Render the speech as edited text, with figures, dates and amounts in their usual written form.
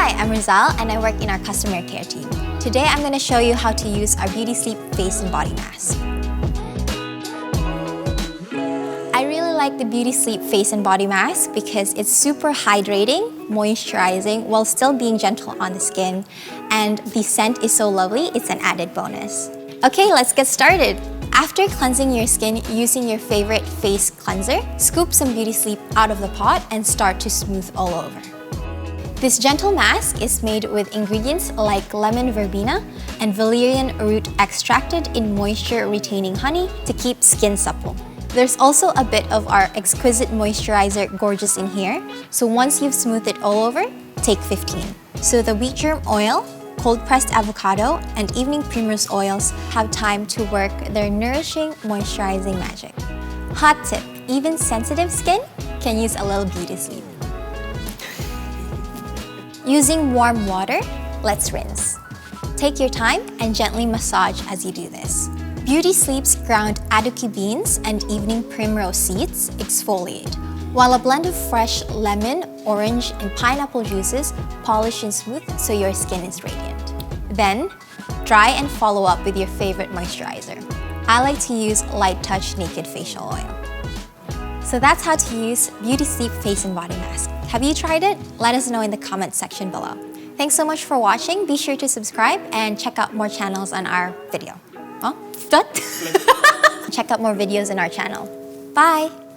Hi, I'm Rozelle and I work in our customer care team. Today I'm going to show you how to use our Beauty Sleep Face and Body Mask. I really like the Beauty Sleep Face and Body Mask because it's super hydrating, moisturizing, while still being gentle on the skin. And the scent is so lovely, it's an added bonus. Okay, let's get started. After cleansing your skin using your favorite face cleanser, scoop some Beauty Sleep out of the pot and start to smooth all over. This gentle mask is made with ingredients like lemon verbena and valerian root extracted in moisture-retaining honey to keep skin supple. There's also a bit of our exquisite moisturizer Gorgeous in here, so once you've smoothed it all over, take 15. So the wheat germ oil, cold-pressed avocado, and evening primrose oils have time to work their nourishing, moisturizing magic. Hot tip, even sensitive skin can use a little Beauty Sleep. Using warm water, let's rinse. Take your time and gently massage as you do this. Beauty Sleep's ground aduki beans and evening primrose seeds exfoliate, while a blend of fresh lemon, orange, and pineapple juices polish and smooth so your skin is radiant. Then, dry and follow up with your favorite moisturizer. I like to use Light Touch Naked Facial Oil. So that's how to use Beauty Sleep Face and Body Mask. Have you tried it? Let us know in the comments section below. Thanks so much for watching. Be sure to subscribe and check out more channels on our video. Oh, what? Check out more videos in our channel. Bye!